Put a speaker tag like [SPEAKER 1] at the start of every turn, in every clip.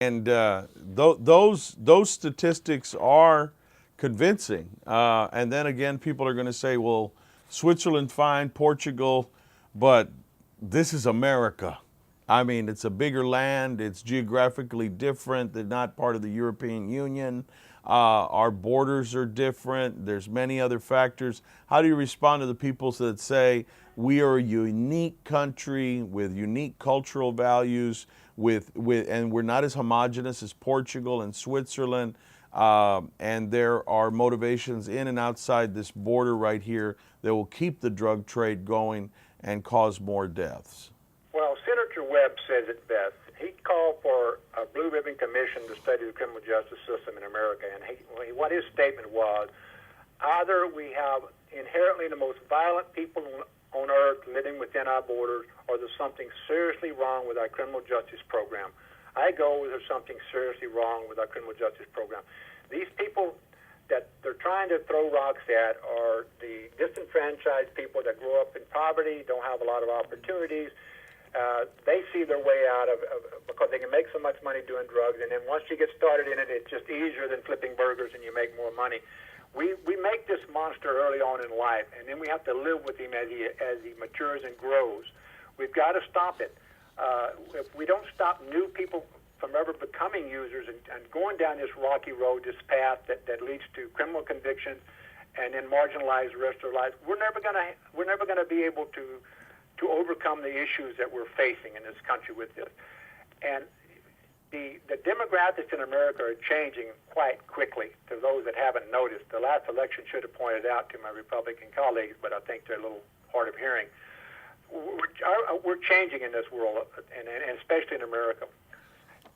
[SPEAKER 1] And those statistics are convincing. And then again, people are going to say, well, Switzerland fine, Portugal, but this is America. I mean, it's a bigger land. It's geographically different. They're not part of the European Union. Our borders are different. There's many other factors. How do you respond to the people that say we are a unique country with unique cultural values, and we're not as homogenous as Portugal and Switzerland, and there are motivations in and outside this border right here that will keep the drug trade going and cause more deaths?
[SPEAKER 2] Well, Senator Webb says it best. He called for a Blue Ribbon Commission to study the criminal justice system in America, and what his statement was, either we have inherently the most violent people on earth living within our borders, or there's something seriously wrong with our criminal justice program. I go with there's something seriously wrong with our criminal justice program. These people that they're trying to throw rocks at are the disenfranchised people that grow up in poverty, don't have a lot of opportunities. They see their way out of because they can make so much money doing drugs, and then once you get started in it, it's just easier than flipping burgers, and you make more money. We make this monster early on in life, and then we have to live with him as he matures and grows. We've got to stop it. If we don't stop new people from ever becoming users and going down this rocky road, this path that leads to criminal convictions and then marginalized the rest of their lives, we're never gonna be able to overcome the issues that we're facing in this country with this. And the demographics in America are changing quite quickly. To those that haven't noticed, the last election should have pointed out to my Republican colleagues, but I think they're a little hard of hearing. We're changing in this world, and especially in America.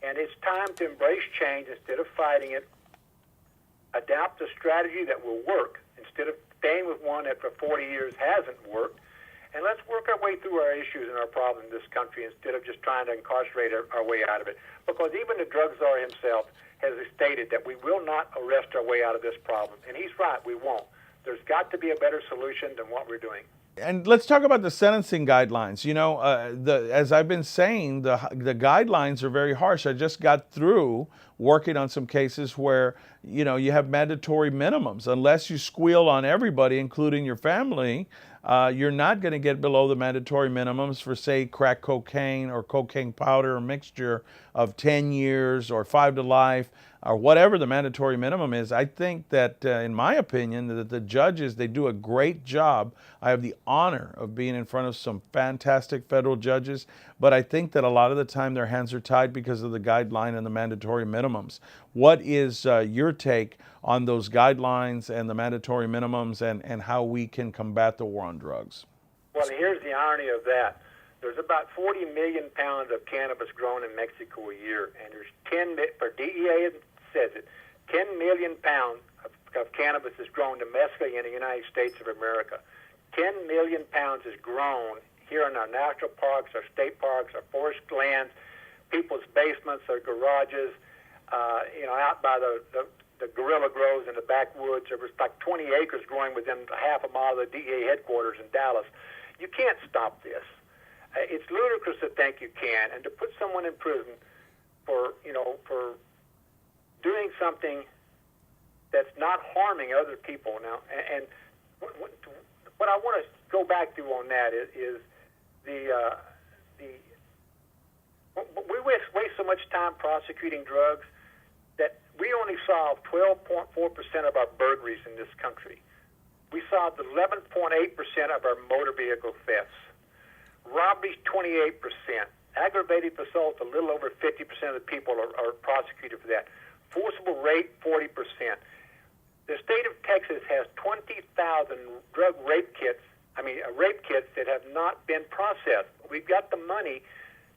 [SPEAKER 2] And it's time to embrace change instead of fighting it, adapt a strategy that will work instead of staying with one that for 40 years hasn't worked. And let's work our way through our issues and our problems in this country instead of just trying to incarcerate our way out of it. Because even the drug czar himself has stated that we will not arrest our way out of this problem. And he's right, we won't. There's got to be a better solution than what we're doing.
[SPEAKER 1] And let's talk about the sentencing guidelines. You know, as I've been saying, the guidelines are very harsh. I just got through working on some cases where, you know, you have mandatory minimums. Unless you squeal on everybody, including your family, you're not going to get below the mandatory minimums for, say, crack cocaine or cocaine powder or mixture of 10 years or 5 to life or whatever the mandatory minimum is. I think that, in my opinion, that the judges, they do a great job. I have the honor of being in front of some fantastic federal judges, but I think that a lot of the time their hands are tied because of the guideline and the mandatory minimums. What is your take on those guidelines and the mandatory minimums and how we can combat the war on drugs?
[SPEAKER 2] Well, here's the irony of that. There's about 40 million pounds of cannabis grown in Mexico a year, and there's for DEA says it, 10 million pounds of cannabis is grown domestically in the United States of America. 10 million pounds is grown here in our national parks, our state parks, our forest lands, people's basements, their garages, out by the guerrilla groves in the backwoods. There was like 20 acres growing within half a mile of the DEA headquarters in Dallas. You can't stop this. It's ludicrous to think you can, and to put someone in prison for doing something that's not harming other people. Now, and what I want to go back to on that is we waste so much time prosecuting drugs that we only solve 12.4% of our burglaries in this country. We solved 11.8% of our motor vehicle thefts. Robberies, 28%. Aggravated assault, a little over 50% of the people are prosecuted for that. Forcible rape, 40%. The state of Texas has 20,000 rape kits that have not been processed. We've got the money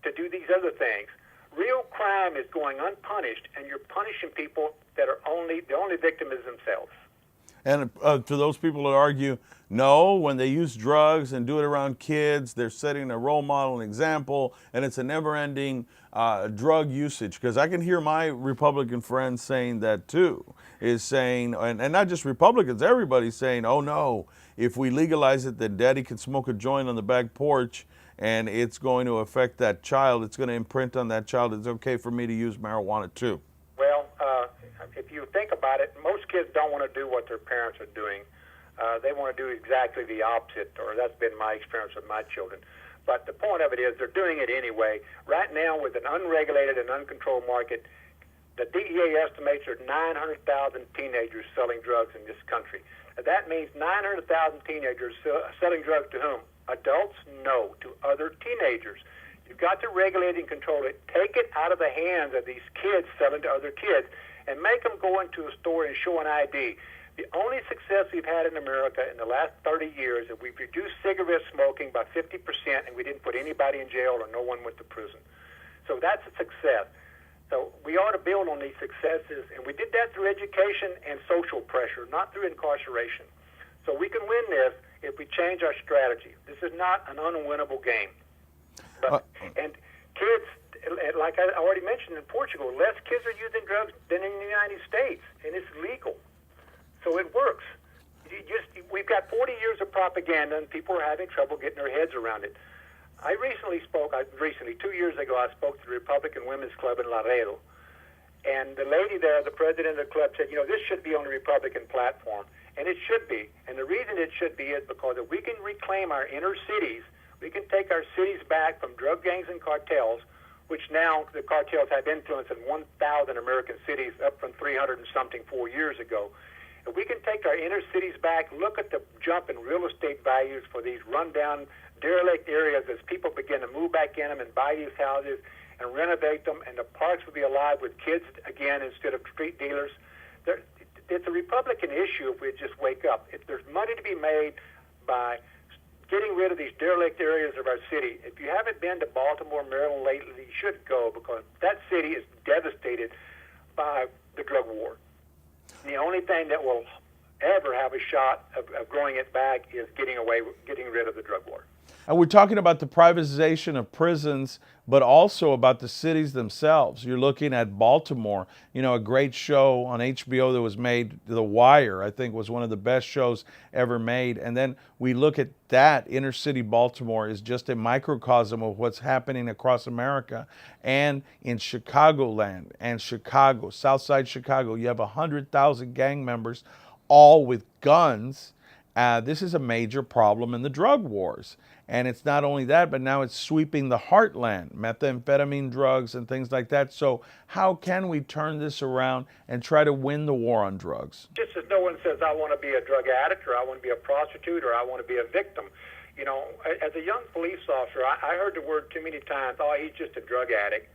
[SPEAKER 2] to do these other things. Real crime is going unpunished, and you're punishing people that are the only victim is themselves.
[SPEAKER 1] And to those people that argue, no, when they use drugs and do it around kids, they're setting a role model, an example, and it's a never-ending drug usage. Because I can hear my Republican friends saying that too, and not just Republicans, everybody's saying, oh no, if we legalize it, then daddy can smoke a joint on the back porch and it's going to affect that child. It's going to imprint on that child. It's okay for me to use marijuana too.
[SPEAKER 2] Well, if you think about it, most kids don't want to do what their parents are doing. They want to do exactly the opposite, or that's been my experience with my children. But the point of it is they're doing it anyway. Right now, with an unregulated and uncontrolled market, the DEA estimates there are 900,000 teenagers selling drugs in this country. That means 900,000 teenagers selling drugs to whom? Adults? No, to other teenagers. You've got to regulate and control it. Take it out of the hands of these kids selling to other kids and make them go into a store and show an ID. The only success we've had in America in the last 30 years is we've reduced cigarette smoking by 50%, and we didn't put anybody in jail or no one went to prison. So that's a success. So we ought to build on these successes, and we did that through education and social pressure, not through incarceration. So we can win this if we change our strategy. This is not an unwinnable game. And kids, like I already mentioned in Portugal, less kids are using drugs than in the United States, and it's legal. So it works. We've got 40 years of propaganda, and people are having trouble getting their heads around it. I recently, 2 years ago, I spoke to the Republican Women's Club in Laredo. And the lady there, the president of the club, said, this should be on the Republican platform. And it should be. And the reason it should be is because if we can reclaim our inner cities, we can take our cities back from drug gangs and cartels, which now the cartels have influence in 1,000 American cities, up from 300 and something 4 years ago. If we can take our inner cities back, look at the jump in real estate values for these rundown, derelict areas as people begin to move back in them and buy these houses and renovate them, and the parks will be alive with kids again instead of street dealers. It's a Republican issue if we just wake up. If there's money to be made by getting rid of these derelict areas of our city. If you haven't been to Baltimore, Maryland lately, you should go, because that city is devastated by the drug war. The only thing that will ever have a shot of growing it back is getting rid of the drug war.
[SPEAKER 1] And we're talking about the privatization of prisons, but also about the cities themselves. You're looking at Baltimore, a great show on HBO that was made, The Wire, I think was one of the best shows ever made. And then we look at that, inner city Baltimore is just a microcosm of what's happening across America. And in Chicagoland and Chicago, Southside Chicago, you have 100,000 gang members, all with guns. This is a major problem in the drug wars. And it's not only that, but now it's sweeping the heartland, methamphetamine drugs and things like that. So how can we turn this around and try to win the war on drugs?
[SPEAKER 2] Just as no one says, I want to be a drug addict, or I want to be a prostitute, or I want to be a victim. As a young police officer, I heard the word too many times, he's just a drug addict.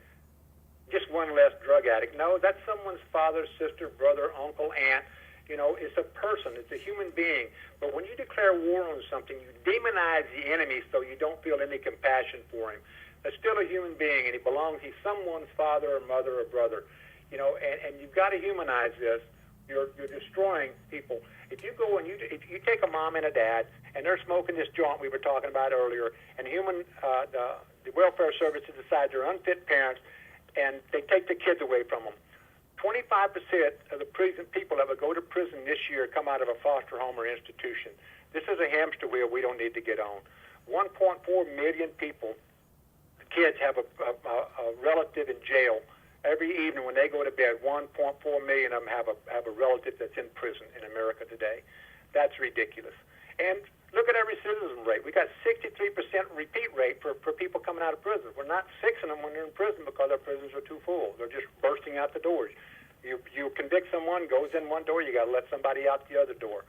[SPEAKER 2] Just one less drug addict. No, that's someone's father, sister, brother, uncle, aunt. It's a person. It's a human being. But when you declare war on something, you demonize the enemy so you don't feel any compassion for him. That's still a human being, and he's someone's father or mother or brother. And you've got to humanize this. You're destroying people. If you go and if you take a mom and a dad, and they're smoking this joint we were talking about earlier, and the welfare services decide they're unfit parents, and they take the kids away from them. 25% of the prison people that would go to prison this year come out of a foster home or institution. This is a hamster wheel we don't need to get on. 1.4 million people, kids have a relative in jail. Every evening when they go to bed, 1.4 million of them have a relative that's in prison in America today. That's ridiculous. And look at our recidivism rate. We got 63% repeat rate for people coming out of prison. We're not fixing them when they're in prison because our prisons are too full. They're just bursting out the doors. You convict someone, goes in one door, you got to let somebody out the other door.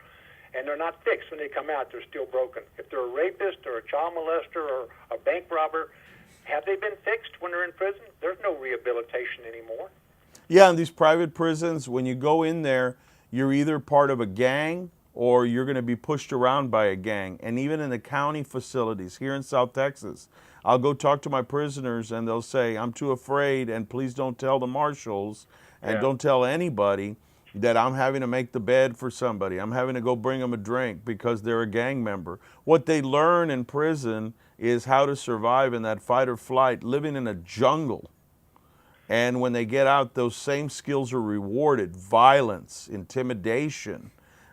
[SPEAKER 2] And they're not fixed when they come out. They're still broken. If they're a rapist or a child molester or a bank robber, have they been fixed when they're in prison? There's no rehabilitation anymore.
[SPEAKER 1] Yeah, in these private prisons, when you go in there, you're either part of a gang or you're going to be pushed around by a gang. And even in the county facilities here in South Texas, I'll go talk to my prisoners and they'll say, I'm too afraid, and please don't tell the marshals and don't tell anybody that I'm having to make the bed for somebody. I'm having to go bring them a drink because they're a gang member. What they learn in prison is how to survive in that fight or flight, living in a jungle. And when they get out, those same skills are rewarded: violence, intimidation.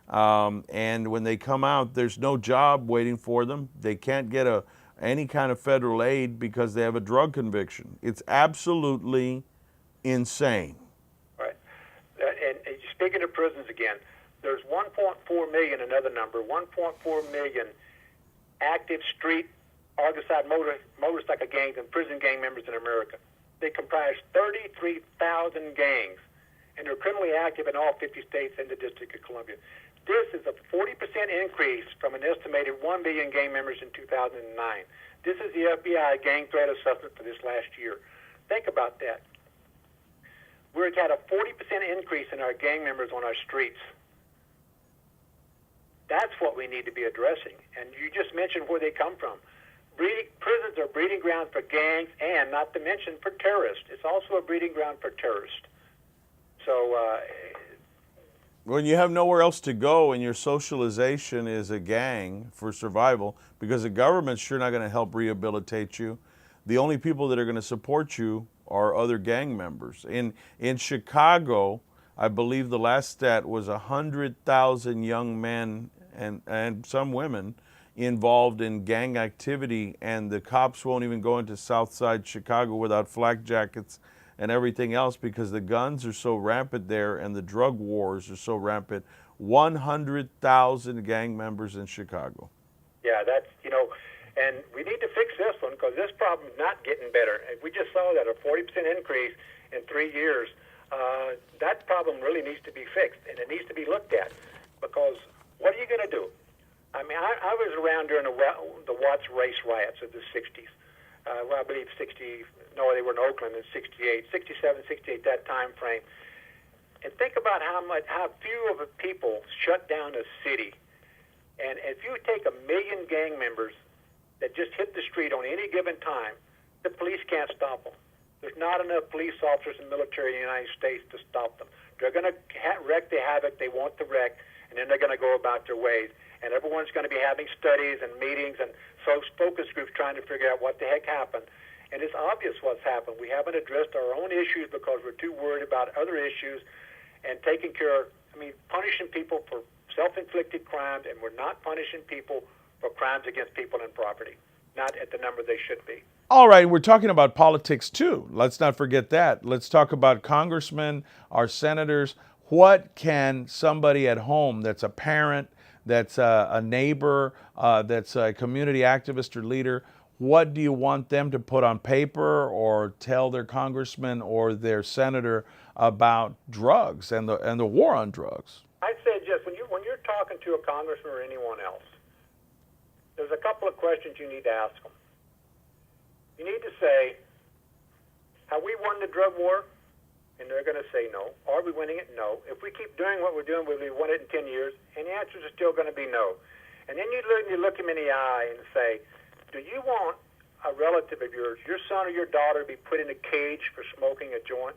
[SPEAKER 1] And when they come out, there's no job waiting for them. They can't get a any kind of federal aid because they have a drug conviction. It's absolutely insane.
[SPEAKER 2] Right. And speaking of prisons again, there's 1.4 million, another number, 1.4 million active street Argoside motorcycle gangs and prison gang members in America. They comprise 33,000 gangs, and they're criminally active in all 50 states and the District of Columbia. This is a 40% increase from an estimated 1 million gang members in 2009. This is the FBI gang threat assessment for this last year. Think about that. We've had a 40% increase in our gang members on our streets. That's what we need to be addressing. And you just mentioned where they come from. Prisons are breeding ground for gangs and, not to mention, for terrorists. It's also a breeding ground for terrorists. So
[SPEAKER 1] when you have nowhere else to go and your socialization is a gang for survival, because the government's sure not going to help rehabilitate you, the only people that are going to support you are other gang members. In Chicago, I believe the last stat was 100,000 young men and some women involved in gang activity, and the cops won't even go into Southside Chicago without flak jackets and everything else because the guns are so rampant there and the drug wars are so rampant. 100,000 gang members in Chicago.
[SPEAKER 2] Yeah, that's, and we need to fix this one because this problem's not getting better. We just saw that, a 40% increase in 3 years. That problem really needs to be fixed, and it needs to be looked at, because what are you going to do? I mean, I was around during the Watts race riots of the 60s. Well, I believe they were in Oakland in 68, 67, 68, that time frame. And think about how few of the people shut down a city. And if you take 1 million gang members that just hit the street on any given time, the police can't stop them. There's not enough police officers and military in the United States to stop them. They're going to wreak the havoc they want to wreak, and then they're going to go about their ways. And everyone's going to be having studies and meetings and focus groups trying to figure out what the heck happened. And it's obvious what's happened. We haven't addressed our own issues because we're too worried about other issues and taking care of, punishing people for self-inflicted crimes, and we're not punishing people for crimes against people and property, not at the number they should be.
[SPEAKER 1] All right, we're talking about politics too. Let's not forget that. Let's talk about congressmen, our senators. What can somebody at home that's a parent, that's a neighbor, that's a community activist or leader, what do you want them to put on paper or tell their congressman or their senator about drugs and the war on drugs?
[SPEAKER 2] I'd say just when you're talking to a congressman or anyone else, there's a couple of questions you need to ask them. You need to say, have we won the drug war? And they're going to say no. Are we winning it? No. If we keep doing what we're doing, will we win it in 10 years? And the answers are still going to be no. And then you look him in the eye and say, do you want a relative of yours, your son or your daughter, to be put in a cage for smoking a joint?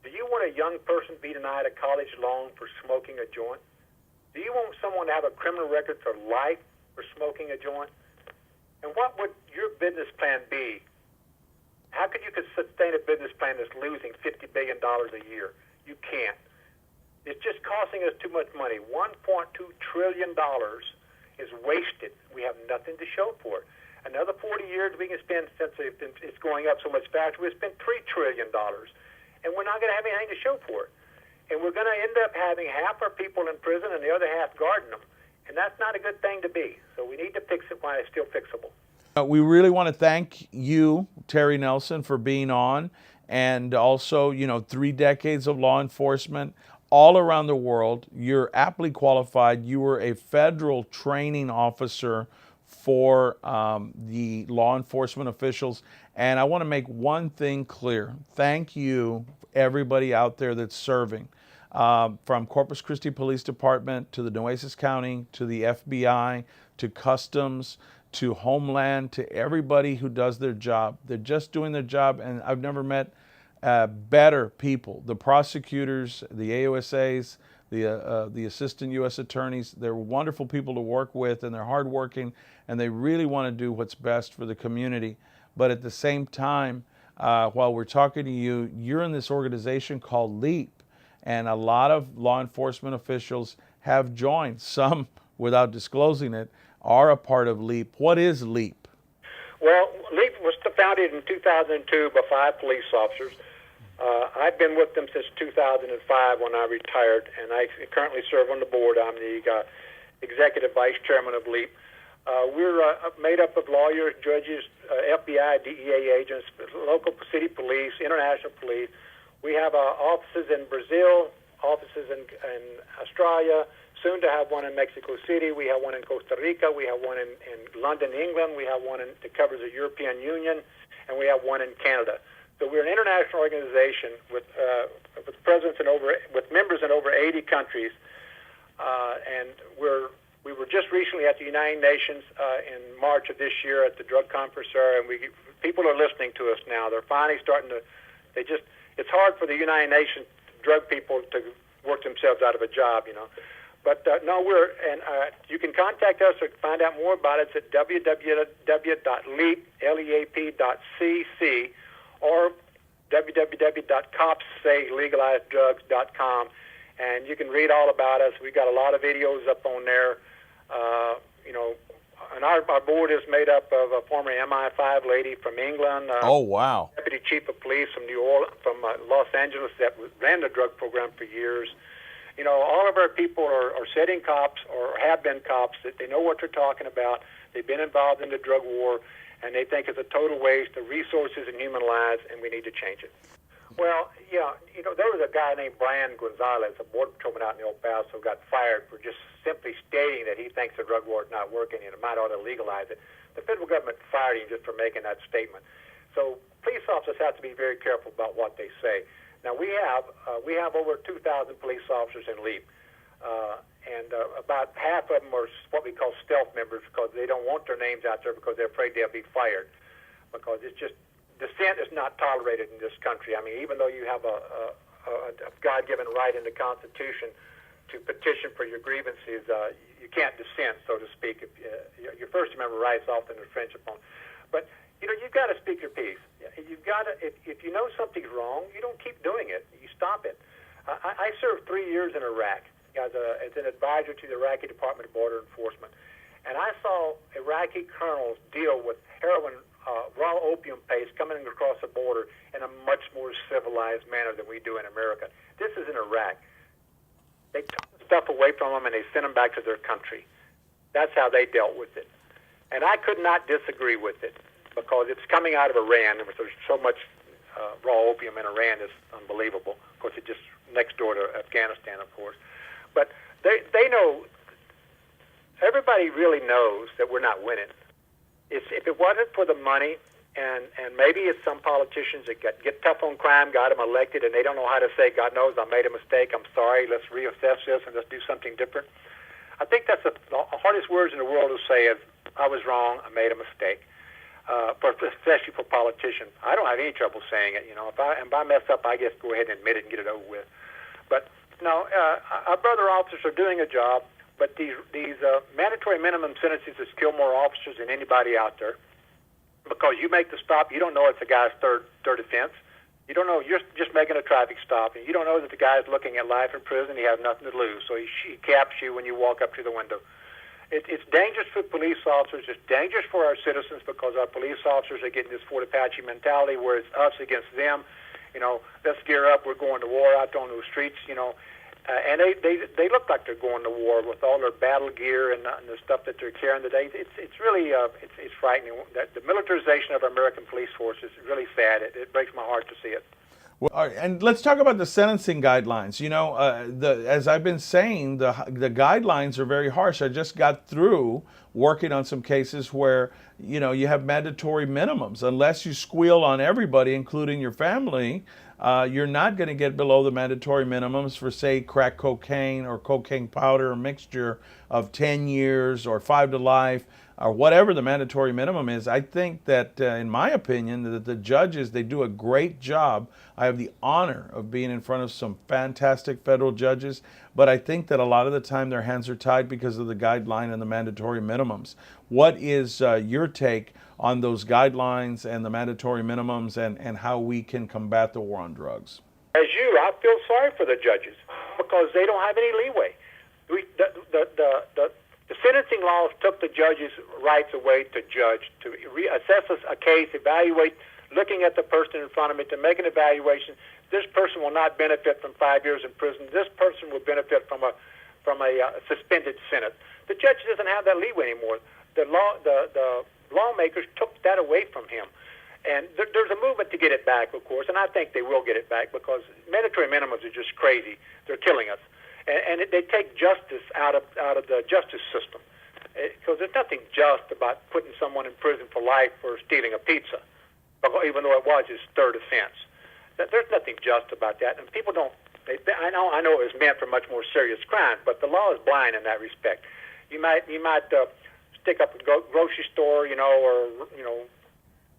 [SPEAKER 2] Do you want a young person to be denied a college loan for smoking a joint? Do you want someone to have a criminal record for life for smoking a joint? And what would your business plan be? How could you sustain a business plan that's losing $50 billion a year? You can't. It's just costing us too much money. $1.2 trillion is wasted. We have nothing to show for it. Another 40 years we can spend, since it's going up so much faster, we'll spend $3 trillion. And we're not going to have anything to show for it. And we're going to end up having half our people in prison and the other half guarding them. And that's not a good thing to be. So we need to fix it while it's still fixable.
[SPEAKER 1] We really want to thank you, Terry Nelson, for being on, and also, 3 decades of law enforcement all around the world. You're aptly qualified. You were a federal training officer for the law enforcement officials. And I want to make one thing clear. Thank you, everybody out there that's serving, from Corpus Christi Police Department to the Nueces County, to the FBI, to Customs, to Homeland, to everybody who does their job. They're just doing their job, and I've never met better people. The prosecutors, the AUSAs, the assistant U.S. attorneys, they're wonderful people to work with, and they're hardworking, and they really want to do what's best for the community. But at the same time, while we're talking to you, you're in this organization called LEAP, and a lot of law enforcement officials have joined. Some, without disclosing it, are a part of LEAP. What is LEAP?
[SPEAKER 2] Well, LEAP was founded in 2002 by 5 police officers. I've been with them since 2005 when I retired, and I currently serve on the board. I'm the executive vice chairman of LEAP. We're made up of lawyers, judges, FBI, DEA agents, local city police, international police. We have offices in Brazil, offices in Australia, soon to have one in Mexico City. We have one in Costa Rica. We have one in London, England. We have one that covers the European Union, and we have one in Canada. So we're an international organization with presence with members in over 80 countries, and we were just recently at the United Nations in March of this year at the drug conference there, and people are listening to us now. They're finally starting to. It's hard for the United Nations drug people to work themselves out of a job, you know. But no, you can contact us or find out more about it at www.leap.cc or www.copssaylegalizedrugs.com, and you can read all about us. We've got a lot of videos up on there, you know, and our board is made up of a former MI5 lady from England.
[SPEAKER 1] Oh, wow.
[SPEAKER 2] Deputy Chief of Police from Los Angeles that ran the drug program for years. You know, all of our people are sitting cops or have been cops, that they know what they're talking about. They've been involved in the drug war, and they think it's a total waste of resources and human lives, and we need to change it. Well, yeah, you know, there was a guy named Brian Gonzalez, a border patrolman out in El Paso, got fired for just simply stating that he thinks the drug war is not working and it might ought to legalize it. The federal government fired him just for making that statement. So police officers have to be very careful about what they say. Now, we have over 2,000 police officers in LEAP, and about half of them are what we call stealth members because they don't want their names out there because they're afraid they'll be fired, because it's just dissent is not tolerated in this country. I mean, even though you have a God-given right in the Constitution to petition for your grievances, you can't dissent, so to speak. If, your First Amendment rights often infringe upon. But you know, you've got to speak your piece. You've got to. If you know something's wrong, you don't keep doing it. You stop it. I served 3 years in Iraq as an advisor to the Iraqi Department of Border Enforcement, and I saw Iraqi colonels deal with heroin, raw opium paste coming across the border in a much more civilized manner than we do in America. This is in Iraq. They took the stuff away from them and they sent them back to their country. That's how they dealt with it. And I could not disagree with it because it's coming out of Iran. There's so much raw opium in Iran is unbelievable. Of course, it's just next door to Afghanistan, of course. But they know, everybody really knows that we're not winning. If it wasn't for the money, and maybe it's some politicians that get tough on crime, got them elected, and they don't know how to say, God knows I made a mistake, I'm sorry, let's reassess this and let's do something different. I think that's the hardest words in the world to say is, I was wrong, I made a mistake, especially for politicians. I don't have any trouble saying it. You know, if I mess up, I just go ahead and admit it and get it over with. But no, our brother officers are doing a job. But these mandatory minimum sentences just kill more officers than anybody out there, because you make the stop, you don't know it's the guy's third offense. You don't know, you're just making a traffic stop, and you don't know that the guy's looking at life in prison. He has nothing to lose, so he caps you when you walk up to the window. It's dangerous for police officers. It's dangerous for our citizens because our police officers are getting this Fort Apache mentality where it's us against them. You know, let's gear up. We're going to war out on those streets. You know. And they look like they're going to war with all their battle gear and the stuff that they're carrying today. It's really it's frightening. The militarization of our American police force is really sad. It breaks my heart to see it.
[SPEAKER 1] Well, all right, and let's talk about the sentencing guidelines. You know, as I've been saying, the guidelines are very harsh. I just got through working on some cases where, you know, you have mandatory minimums. Unless you squeal on everybody, including your family, you're not going to get below the mandatory minimums for, say, crack cocaine or cocaine powder or mixture of 10 years or 5 to life or whatever the mandatory minimum is. I think that, in my opinion, that the judges, they do a great job. I have the honor of being in front of some fantastic federal judges, but I think that a lot of the time their hands are tied because of the guideline and the mandatory minimums. What is your take on those guidelines and the mandatory minimums and how we can combat the war on drugs?
[SPEAKER 2] As you, I feel sorry for the judges because they don't have any leeway. The The sentencing laws took the judge's rights away to judge, to assess a case, evaluate, looking at the person in front of me, to make an evaluation. This person will not benefit from 5 years in prison. This person will benefit from a suspended sentence. The judge doesn't have that leeway anymore. The lawmakers took that away from him. And there's a movement to get it back, of course, and I think they will get it back because mandatory minimums are just crazy. They're killing us. And they take justice out of the justice system. Because there's nothing just about putting someone in prison for life for stealing a pizza, even though it was his third offense. There's nothing just about that. And people don't, I know it was meant for much more serious crimes, but the law is blind in that respect. You might stick up a grocery store, or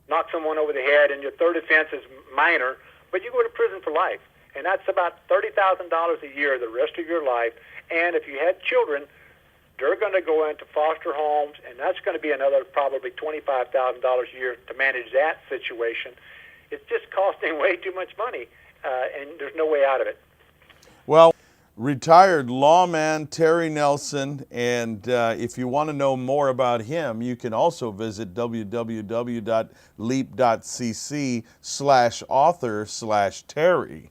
[SPEAKER 2] knock someone over the head, and your third offense is minor, but you go to prison for life. And that's about $30,000 a year the rest of your life. And if you had children, they're going to go into foster homes, and that's going to be another probably $25,000 a year to manage that situation. It's just costing way too much money, and there's no way out of it.
[SPEAKER 1] Well, retired lawman Terry Nelson, and if you want to know more about him, you can also visit www.leap.cc/author/Terry.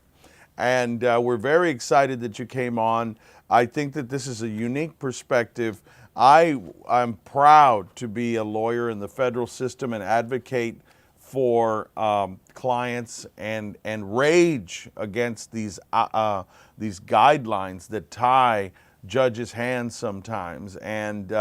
[SPEAKER 1] And we're very excited that you came on. I think that this is a unique perspective. I'm proud to be a lawyer in the federal system and advocate for clients and rage against these guidelines that tie judges' hands sometimes. And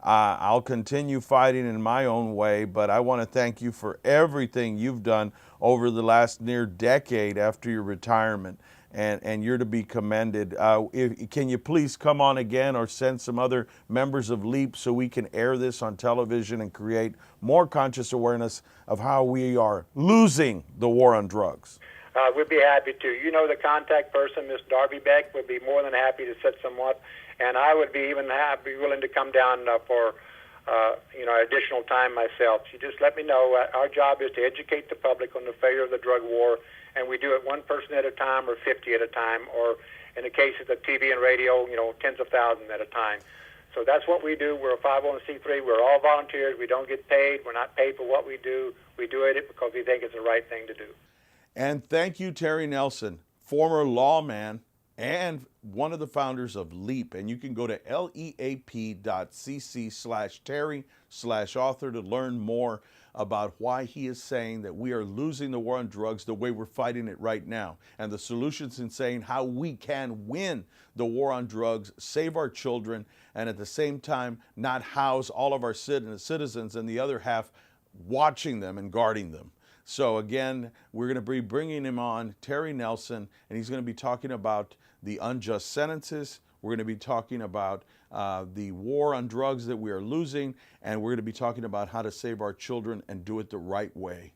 [SPEAKER 1] I'll continue fighting in my own way, but I want to thank you for everything you've done over the last near decade after your retirement, and you're to be commended. Can you please come on again or send some other members of LEAP so we can air this on television and create more conscious awareness of how we are losing the war on drugs?
[SPEAKER 2] We'd be happy to. The contact person, Miss Darby Beck, would be more than happy to set some up, and I would be willing to come down for additional time myself. You just let me know. Our job is to educate the public on the failure of the drug war, and we do it one person at a time or 50 at a time, or in the cases of TV and radio, tens of thousands at a time. So that's what we do. We're a 501c3. We're all volunteers. We don't get paid. We're not paid for what we do. We do it because we think it's the right thing to do.
[SPEAKER 1] And thank you, Terry Nelson, former lawman and one of the founders of LEAP. And you can go to leap.cc/Terry/author to learn more about why he is saying that we are losing the war on drugs the way we're fighting it right now, and the solutions in saying how we can win the war on drugs, save our children, and at the same time not house all of our citizens and the other half watching them and guarding them. So again, we're going to be bringing him on, Terry Nelson, and he's going to be talking about the unjust sentences. We're going to be talking about the war on drugs that we are losing, and we're going to be talking about how to save our children and do it the right way.